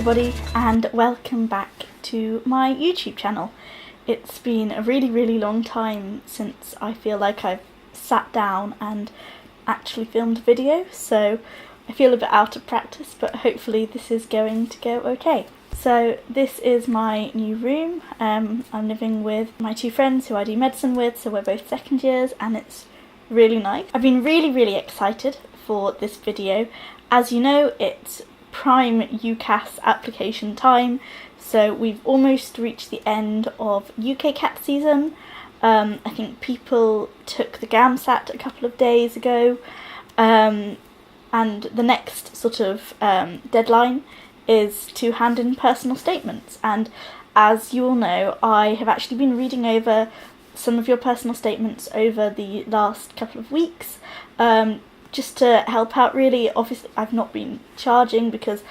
everybody, and welcome back to my YouTube channel. It's been a really long time since I feel like I've sat down and actually filmed a video, so I feel a bit out of practice, but hopefully this is going to go okay. So this is my new room. I'm living with my two friends who I do medicine with, so we're both second years, and it's really nice. I've been really excited for this video. As you know, it's prime UCAS application time, so we've almost reached the end of UK CAT season. I think people took the GAMSAT a couple of days ago, and the next sort of deadline is to hand in personal statements. And as you all know, I have actually been reading over some of your personal statements over the last couple of weeks, just to help out really. Obviously I've not been charging because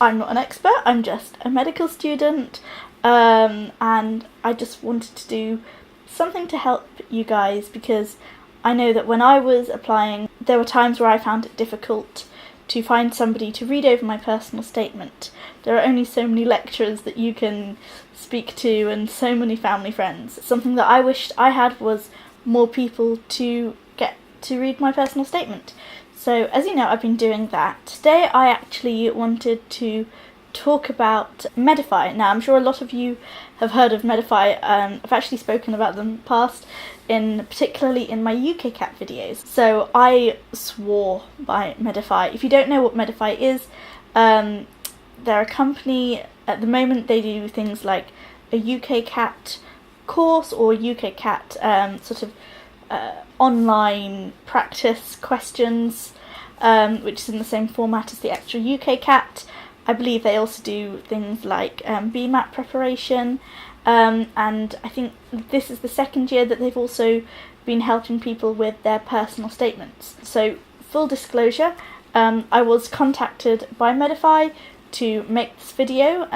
I'm not an expert, I'm just a medical student, and I just wanted to do something to help you guys, because I know that when I was applying there were times where I found it difficult to find somebody to read over my personal statement. There are only so many lecturers that you can speak to and so many family friends. Something that I wished I had was more people to get to read my personal statement. So as you know, I've been doing that. Today I actually wanted to talk about Medify. Now I'm sure a lot of you have heard of Medify. I've actually spoken about them in the past, particularly in my UK CAT videos. So I swore by Medify. If you don't know what Medify is, they're a company. At the moment they do things like a UK CAT course or UK CAT sort of online practice questions, which is in the same format as the actual UK CAT. I believe they also do things like BMAT preparation, and I think this is the second year that they've also been helping people with their personal statements. So full disclosure, I was contacted by Medify to make this video,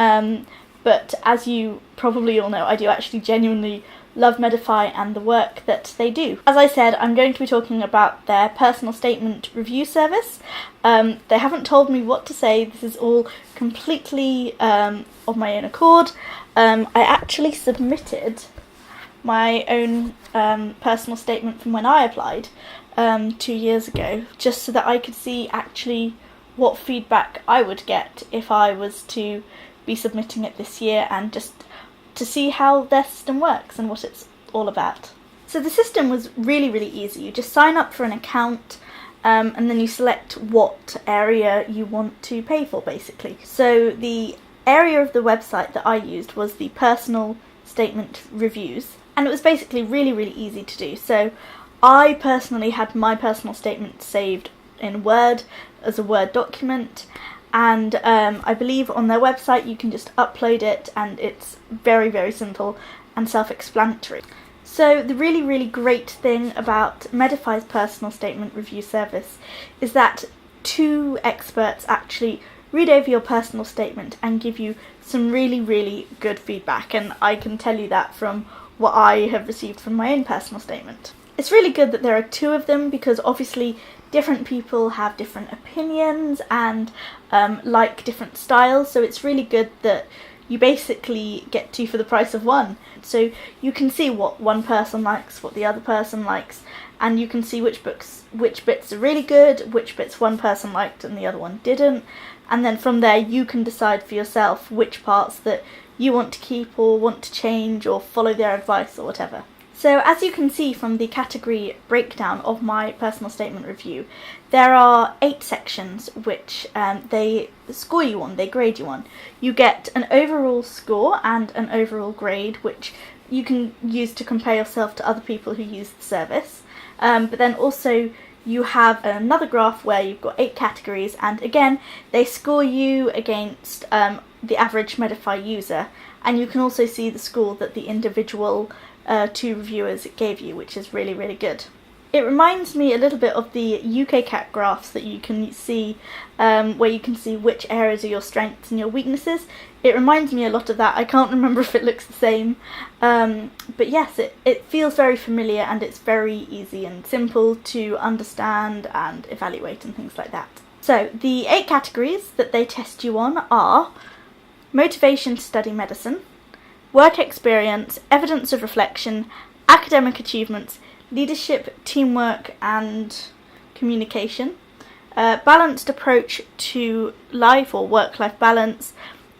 but as you probably all know, I do actually genuinely love Medify and the work that they do. As I said, I'm going to be talking about their personal statement review service. They haven't told me what to say. This is all completely of my own accord. I actually submitted my own personal statement from when I applied 2 years ago, just so that I could see actually what feedback I would get if I was to be submitting it this year, and just to see how their system works and what it's all about. So the system was really easy. You just sign up for an account, and then you select what area you want to pay for, basically. So the area of the website that I used was the personal statement reviews, and it was basically really easy to do. So I personally had my personal statement saved in Word as a Word document, and I believe on their website you can just upload it, and it's very simple and self-explanatory. So the really great thing about Medify's personal statement review service is that two experts actually read over your personal statement and give you some really good feedback, and I can tell you that from what I have received from my own personal statement. It's really good that there are two of them, because obviously different people have different opinions and like different styles, so it's really good that you basically get two for the price of one. So you can see what one person likes, what the other person likes, and you can see which bits are really good, which bits one person liked and the other one didn't, and then from there you can decide for yourself which parts that you want to keep or want to change or follow their advice or whatever. So as you can see from the category breakdown of my personal statement review, there are 8 sections which they score you on, they grade you on. You get an overall score and an overall grade, which you can use to compare yourself to other people who use the service. But then also you have another graph where you've got 8 categories, and again they score you against the average Medify user, and you can also see the score that the individual 2 reviewers gave you, which is really good. It reminds me a little bit of the UK CAT graphs that you can see, where you can see which areas are your strengths and your weaknesses. It reminds me a lot of that. I can't remember if it looks the same, but yes, it feels very familiar, and it's very easy and simple to understand and evaluate and things like that. So the 8 categories that they test you on are motivation to study medicine, work experience, evidence of reflection, academic achievements, leadership, teamwork and communication, balanced approach to life or work-life balance,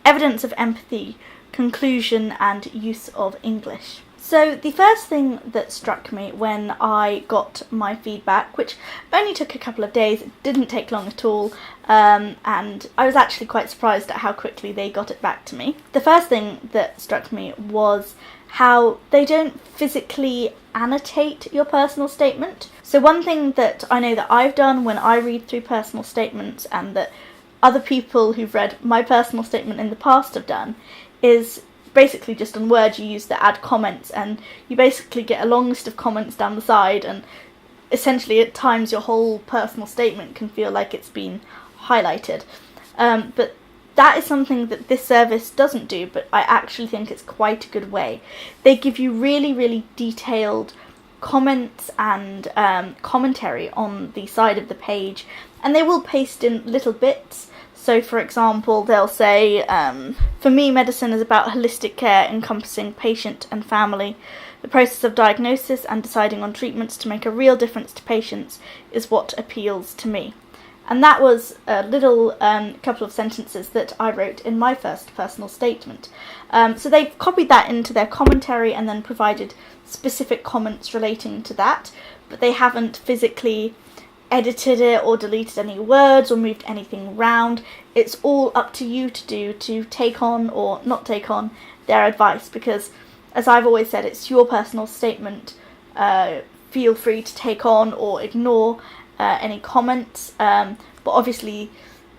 evidence of empathy, conclusion and use of English. So the first thing that struck me when I got my feedback, which only took a couple of days, it didn't take long at all, and I was actually quite surprised at how quickly they got it back to me. The first thing that struck me was how they don't physically annotate your personal statement. So one thing that I know that I've done when I read through personal statements, and that other people who've read my personal statement in the past have done, is basically just on Word you use the add comments, and you basically get a long list of comments down the side, and essentially at times your whole personal statement can feel like it's been highlighted. But that is something that this service doesn't do, but I actually think it's quite a good way. They give you really, really detailed comments and commentary on the side of the page, and they will paste in little bits. So for example, they'll say, for me, medicine is about holistic care encompassing patient and family. The process of diagnosis and deciding on treatments to make a real difference to patients is what appeals to me. And that was a little couple of sentences that I wrote in my first personal statement. So they've copied that into their commentary and then provided specific comments relating to that, but they haven't physically edited it or deleted any words or moved anything around. It's all up to you to do, to take on or not take on their advice, because as I've always said, it's your personal statement. Feel free to take on or ignore any comments, but obviously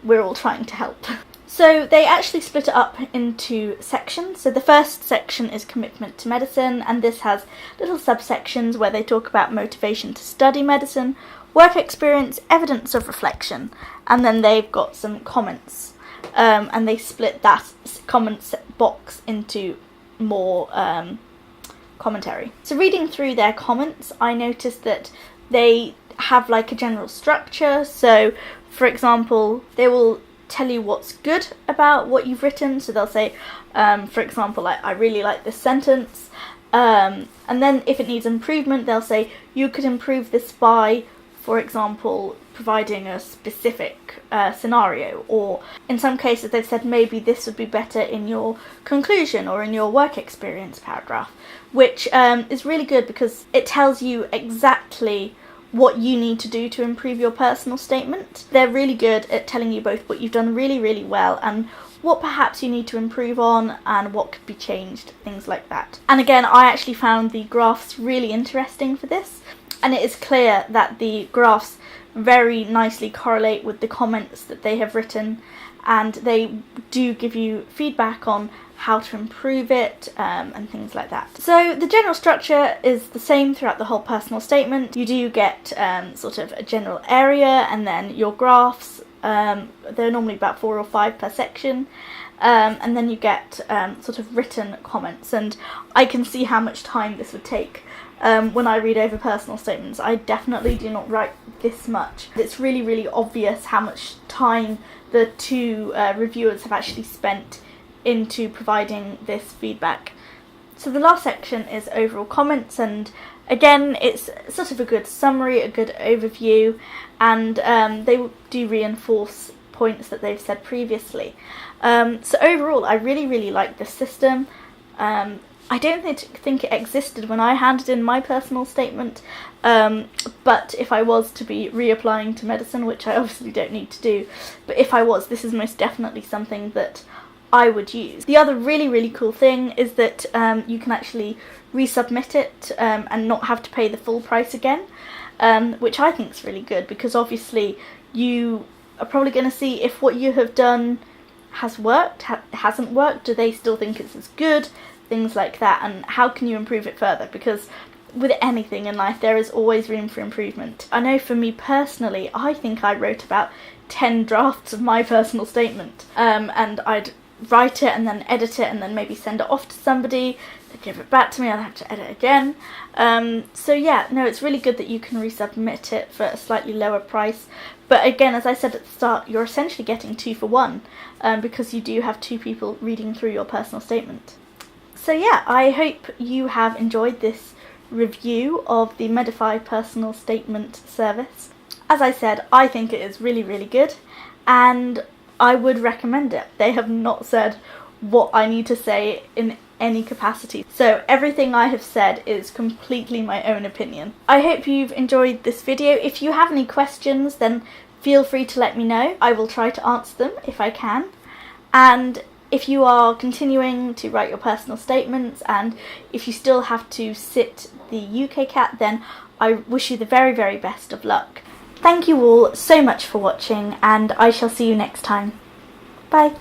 we're all trying to help. So they actually split it up into sections. So the first section is commitment to medicine, and this has little subsections where they talk about motivation to study medicine, work experience, evidence of reflection, and then they've got some comments, and they split that comments box into more commentary. So reading through their comments, I noticed that they have like a general structure. So for example, they will tell you what's good about what you've written. So they'll say, for example, I really like this sentence, and then if it needs improvement, they'll say you could improve this by, for example, providing a specific scenario, or in some cases they've said maybe this would be better in your conclusion or in your work experience paragraph, which is really good because it tells you exactly what you need to do to improve your personal statement. They're really good at telling you both what you've done really, really well and what perhaps you need to improve on and what could be changed, things like that. And again, I actually found the graphs really interesting for this. And it is clear that the graphs very nicely correlate with the comments that they have written, and they do give you feedback on how to improve it and things like that. So the general structure is the same throughout the whole personal statement. You do get sort of a general area and then your graphs. They're normally about 4 or 5 per section. And then you get sort of written comments, and I can see how much time this would take. When I read over personal statements, I definitely do not write this much. It's really, really obvious how much time the two reviewers have actually spent into providing this feedback. So the last section is overall comments, and again it's sort of a good summary, a good overview, and they do reinforce points that they've said previously. So overall, I really, really like this system. I don't think it existed when I handed in my personal statement, but if I was to be reapplying to medicine, which I obviously don't need to do, but if I was, this is most definitely something that I would use. The other really, really cool thing is that you can actually resubmit it and not have to pay the full price again, which I think is really good, because obviously you are probably going to see if what you have done has worked, hasn't worked, do they still think it's as good, things like that, and how can you improve it further, because with anything in life there is always room for improvement. I know for me personally, I think I wrote about 10 drafts of my personal statement, and I'd write it and then edit it and then maybe send it off to somebody. They give it back to me, I'll have to edit again. So yeah, no, it's really good that you can resubmit it for a slightly lower price. But again, as I said at the start, you're essentially getting 2 for 1 because you do have 2 people reading through your personal statement. So yeah, I hope you have enjoyed this review of the Medify personal statement service. As I said, I think it is really, really good, and I would recommend it. They have not said what I need to say in any capacity, so everything I have said is completely my own opinion. I hope you've enjoyed this video. If you have any questions, then feel free to let me know. I will try to answer them if I can. And if you are continuing to write your personal statements, and if you still have to sit the UKCAT, then I wish you the very, very best of luck. Thank you all so much for watching, and I shall see you next time. Bye!